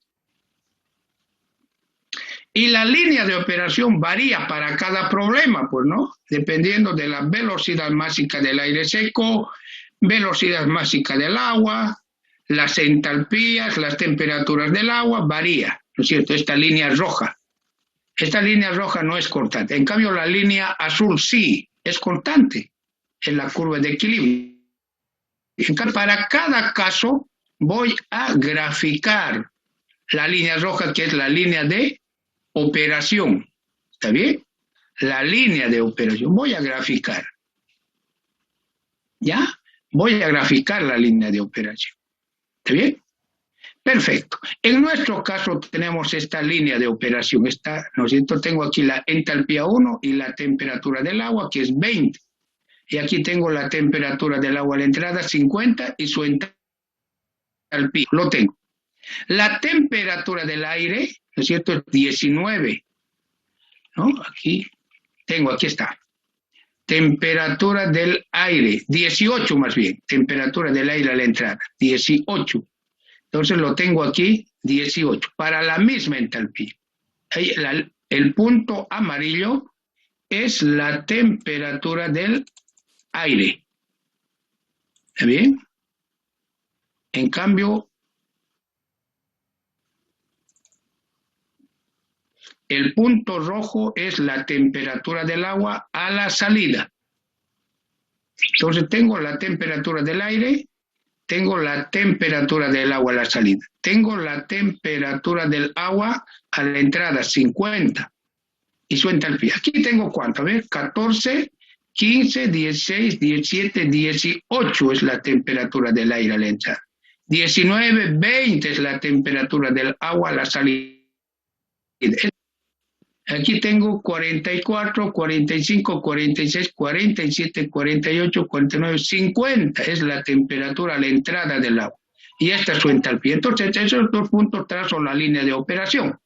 Y la línea de operación varía para cada problema, pues, ¿no? Dependiendo de la velocidad máxima del aire seco, velocidad máxima del agua, las entalpías, las temperaturas del agua, varía, ¿no es cierto? Esta línea roja. Esta línea roja no es constante. En cambio, la línea azul sí es constante en la curva de equilibrio. Para cada caso voy a graficar la línea roja, que es la línea de operación. ¿Está bien? La línea de operación. Voy a graficar. ¿Ya? Voy a graficar la línea de operación. ¿Está bien? Perfecto. En nuestro caso tenemos esta línea de operación. ¿No es cierto? Tengo aquí la entalpía 1 y la temperatura del agua, que es 20. Y aquí tengo la temperatura del agua a la entrada, 50, y su entalpía. Lo tengo. La temperatura del aire, ¿no es cierto?, es 19. ¿No? Aquí está. Temperatura del aire, 18 más bien. Temperatura del aire a la entrada, 18. Entonces lo tengo aquí, 18, para la misma entalpía. El punto amarillo es la temperatura del aire. ¿Está bien? En cambio, el punto rojo es la temperatura del agua a la salida. Entonces tengo la temperatura del aire, tengo la temperatura del agua a la salida. Tengo la temperatura del agua a la entrada, 50. Y su entalpía. Aquí tengo ¿cuánto? A ver, 14, 15, 16, 17, 18 es la temperatura del aire a la entrada. 19, 20 es la temperatura del agua a la salida. Aquí tengo 44, 45, 46, 47, 48, 49, 50 es la temperatura a la entrada del agua. Y esta es su entalpía. Entonces, esos dos puntos trazo la línea de operación.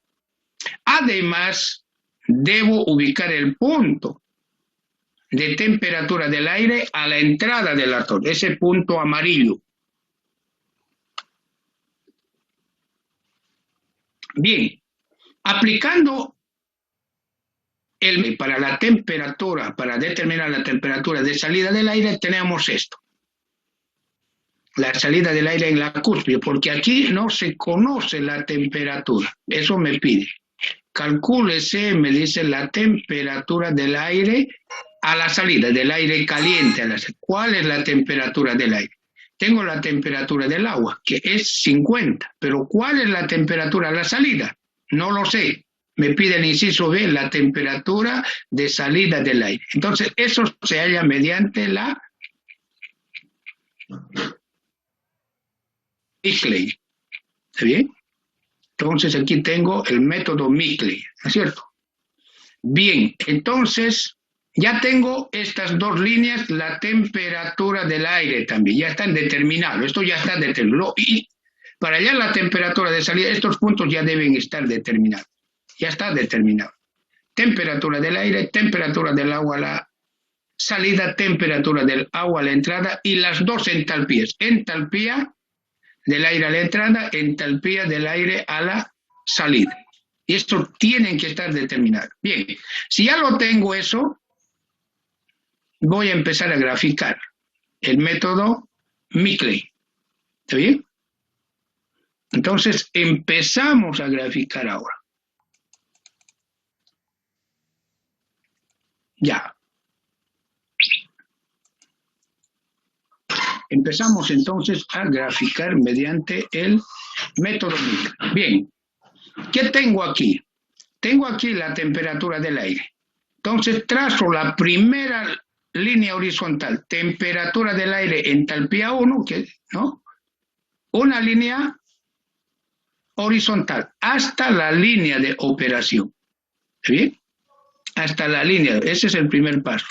Además, debo ubicar el punto de temperatura del aire a la entrada de la torre, ese punto amarillo. Bien, aplicando para la temperatura, para determinar la temperatura de salida del aire, tenemos esto. La salida del aire en la cúspide, porque aquí no se conoce la temperatura. Eso me pide. Calcúlese, me dice, la temperatura del aire a la salida, del aire caliente a la salida. ¿Cuál es la temperatura del aire? Tengo la temperatura del agua, que es 50, pero ¿cuál es la temperatura a la salida? No lo sé. Me pide el inciso B, la temperatura de salida del aire. Entonces, eso se halla mediante la Mickley. ¿Está bien? Entonces, aquí tengo el método Mickley, ¿no es cierto? Bien, entonces, ya tengo estas dos líneas, la temperatura del aire también, ya están determinados, esto ya está determinado. Y para hallar la temperatura de salida, estos puntos ya deben estar determinados. Ya está determinado. Temperatura del aire, temperatura del agua a la salida, temperatura del agua a la entrada y las dos entalpías. Entalpía del aire a la entrada, entalpía del aire a la salida. Y estos tienen que estar determinados. Bien, si ya lo tengo eso, voy a empezar a graficar el método Mickley. ¿Está bien? Entonces empezamos a graficar ahora. Ya. Empezamos entonces a graficar mediante el método Mickley. Bien, ¿qué tengo aquí? Tengo aquí la temperatura del aire. Entonces trazo la primera línea horizontal, temperatura del aire, entalpía 1, ¿no? Una línea horizontal hasta la línea de operación. ¿Está bien? Hasta la línea, ese es el primer paso.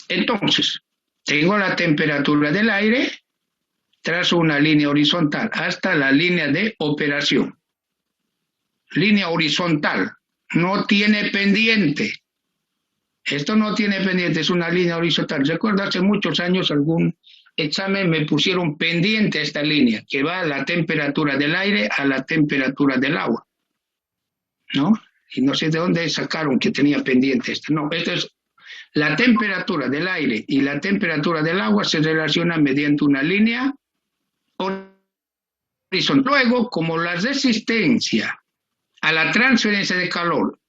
Entonces, tengo la temperatura del aire, trazo una línea horizontal hasta la línea de operación. Línea horizontal, no tiene pendiente. Esto no tiene pendiente, es una línea horizontal. Recuerdo hace muchos años algún examen me pusieron pendiente esta línea, que va a la temperatura del aire a la temperatura del agua, ¿no? Y no sé de dónde sacaron que tenía pendiente esta. No, esta es La temperatura del aire y la temperatura del agua se relacionan mediante una línea horizontal. Luego, como la resistencia a la transferencia de calor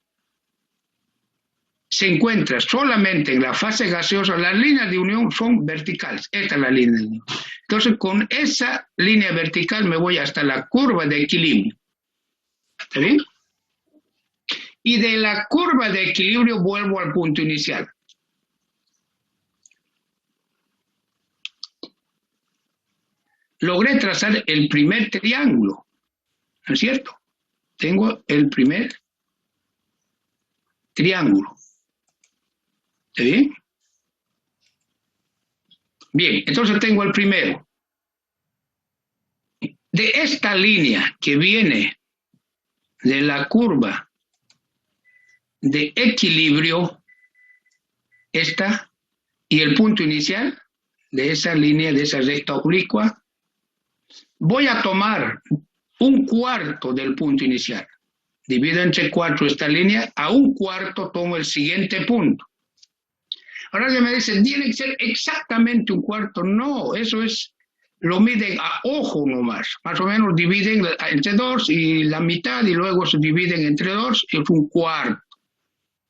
se encuentra solamente en la fase gaseosa, las líneas de unión son verticales. Esta es la línea de unión. Entonces, con esa línea vertical me voy hasta la curva de equilibrio. ¿Está bien? Y de la curva de equilibrio vuelvo al punto inicial. Logré trazar el primer triángulo, ¿no es cierto? Tengo el primer triángulo. ¿Está bien? Bien, entonces tengo el primero. De esta línea que viene de la curva de equilibrio, esta, y el punto inicial de esa línea, de esa recta oblicua, voy a tomar un cuarto del punto inicial. Divido entre 4 esta línea, a un cuarto tomo el siguiente punto. Ahora ya me dicen, tiene que ser exactamente un cuarto. No, eso es, lo miden a ojo nomás. Más o menos dividen entre 2 y la mitad, y luego se dividen entre 2, y es un cuarto.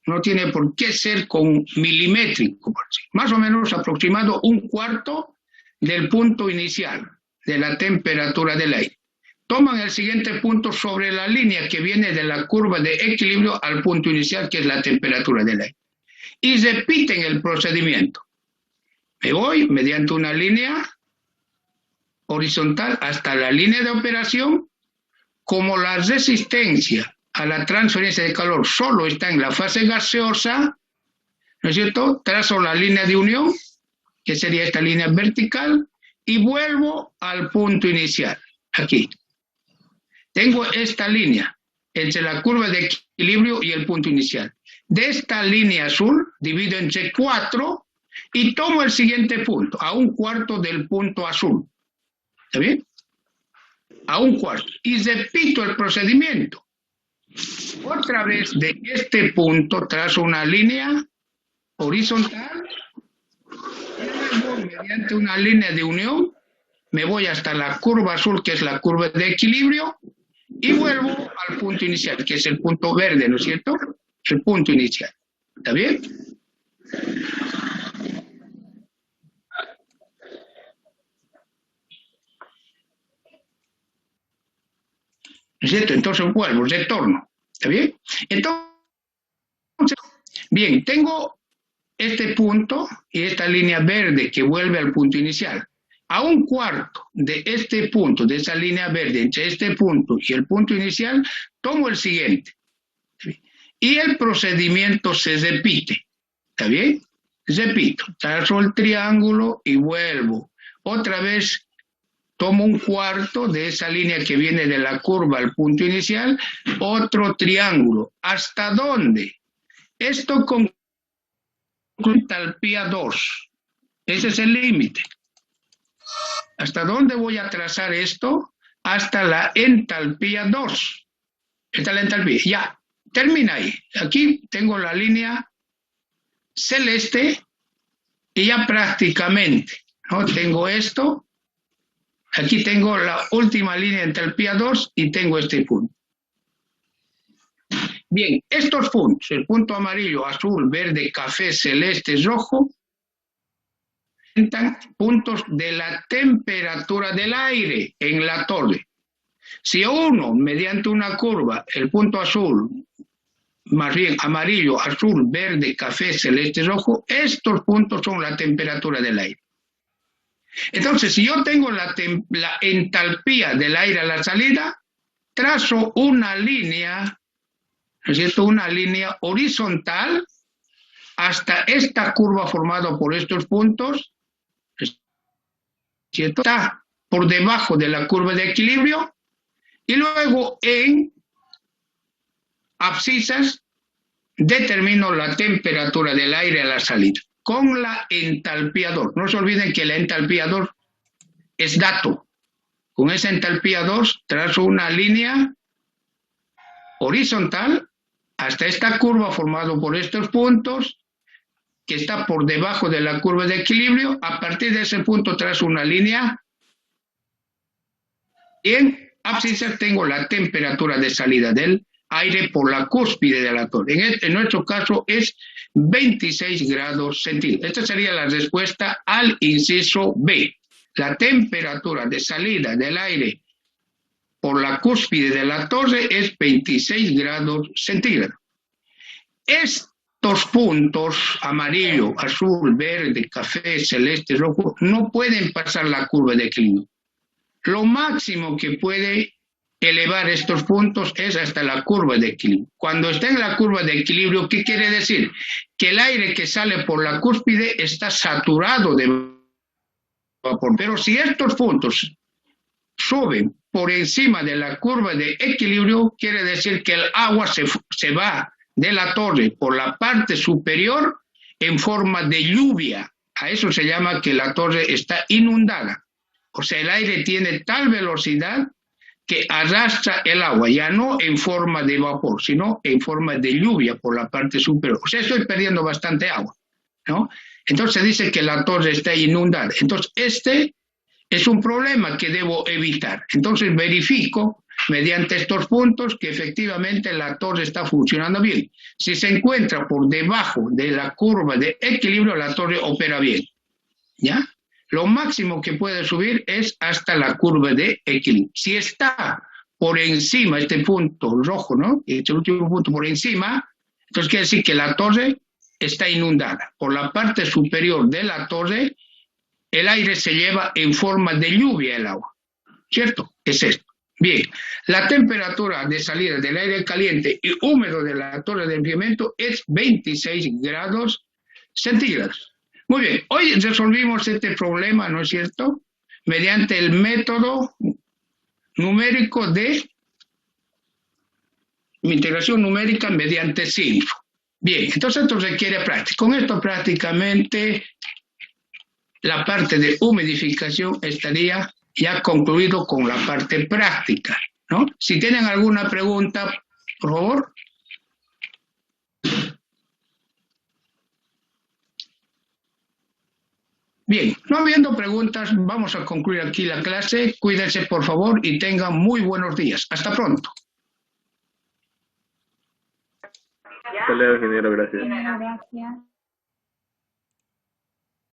No tiene por qué ser con milimétrico, más o menos aproximado un cuarto del punto inicial de la temperatura del aire. Toman el siguiente punto sobre la línea que viene de la curva de equilibrio al punto inicial, que es la temperatura del aire. Y repiten el procedimiento. Me voy mediante una línea horizontal hasta la línea de operación. Como la resistencia a la transferencia de calor solo está en la fase gaseosa, ¿no es cierto? Trazo la línea de unión, que sería esta línea vertical, y vuelvo al punto inicial, aquí. Tengo esta línea entre la curva de equilibrio y el punto inicial. De esta línea azul divido entre 4 y tomo el siguiente punto, a un cuarto del punto azul. ¿Está bien? A un cuarto. Y repito el procedimiento. Otra vez de este punto trazo una línea horizontal, y luego mediante una línea de unión me voy hasta la curva azul, que es la curva de equilibrio, y vuelvo al punto inicial, que es el punto verde, ¿no es cierto? Es el punto inicial. ¿Está bien? ¿No es cierto? Entonces vuelvo, retorno. ¿Está bien? Entonces, bien, tengo este punto y esta línea verde que vuelve al punto inicial. A un cuarto de este punto, de esa línea verde, entre este punto y el punto inicial, tomo el siguiente. Y el procedimiento se repite. ¿Está bien? Repito, trazo el triángulo y vuelvo. Otra vez tomo un cuarto de esa línea que viene de la curva al punto inicial, otro triángulo. ¿Hasta dónde? Esto concluye entalpía 2. Ese es el límite. ¿Hasta dónde voy a trazar esto? Hasta la entalpía 2. Esta es la entalpía. Ya, termina ahí. Aquí tengo la línea celeste y ya prácticamente, ¿no? Tengo esto. Aquí tengo la última línea de entalpía 2 y tengo este punto. Bien, estos puntos, el punto amarillo, azul, verde, café, celeste, rojo, puntos de la temperatura del aire en la torre. Si uno, mediante una curva, el punto azul, más bien amarillo, azul, verde, café, celeste, rojo, estos puntos son la temperatura del aire. Entonces, si yo tengo la entalpía del aire a la salida, trazo una línea, ¿no es cierto? Una línea horizontal hasta esta curva formada por estos puntos, ¿cierto? Está por debajo de la curva de equilibrio, y luego en abscisas determino la temperatura del aire a la salida con la entalpía 2. No se olviden que la entalpía 2 es dato. Con esa entalpía 2 trazo una línea horizontal hasta esta curva formada por estos puntos, que está por debajo de la curva de equilibrio. A partir de ese punto trazo una línea. Y en ábside tengo la temperatura de salida del aire por la cúspide de la torre. En nuestro caso es 26 grados centígrados. Esta sería la respuesta al inciso B. La temperatura de salida del aire por la cúspide de la torre es 26 grados centígrados. Estos puntos, amarillo, azul, verde, café, celeste, rojo, no pueden pasar la curva de equilibrio. Lo máximo que puede elevar estos puntos es hasta la curva de equilibrio. Cuando está en la curva de equilibrio, ¿qué quiere decir? Que el aire que sale por la cúspide está saturado de vapor. Pero si estos puntos suben por encima de la curva de equilibrio, quiere decir que el agua se va de la torre por la parte superior en forma de lluvia. A eso se llama que la torre está inundada. O sea, el aire tiene tal velocidad que arrastra el agua, ya no en forma de vapor, sino en forma de lluvia por la parte superior. O sea, estoy perdiendo bastante agua, ¿no? Entonces se dice que la torre está inundada. Entonces, este es un problema que debo evitar. Entonces verifico mediante estos puntos que efectivamente la torre está funcionando bien. Si se encuentra por debajo de la curva de equilibrio, la torre opera bien, ¿ya? Lo máximo que puede subir es hasta la curva de equilibrio. Si está por encima, este punto rojo, ¿no? Este último punto por encima, entonces quiere decir que la torre está inundada. Por la parte superior de la torre, el aire se lleva en forma de lluvia el agua, ¿cierto? Es esto. Bien, la temperatura de salida del aire caliente y húmedo de la torre de enfriamiento es 26 grados centígrados. Muy bien, hoy resolvimos este problema, ¿no es cierto?, mediante el método numérico de integración numérica mediante SINFO. Bien, entonces esto requiere práctica. Con esto prácticamente la parte de humidificación estaría ya concluido con la parte práctica, ¿no? Si tienen alguna pregunta, por favor. Bien, no habiendo preguntas, vamos a concluir aquí la clase. Cuídense, por favor, y tengan muy buenos días. Hasta pronto. Hasta luego, ingeniero, gracias. Gracias.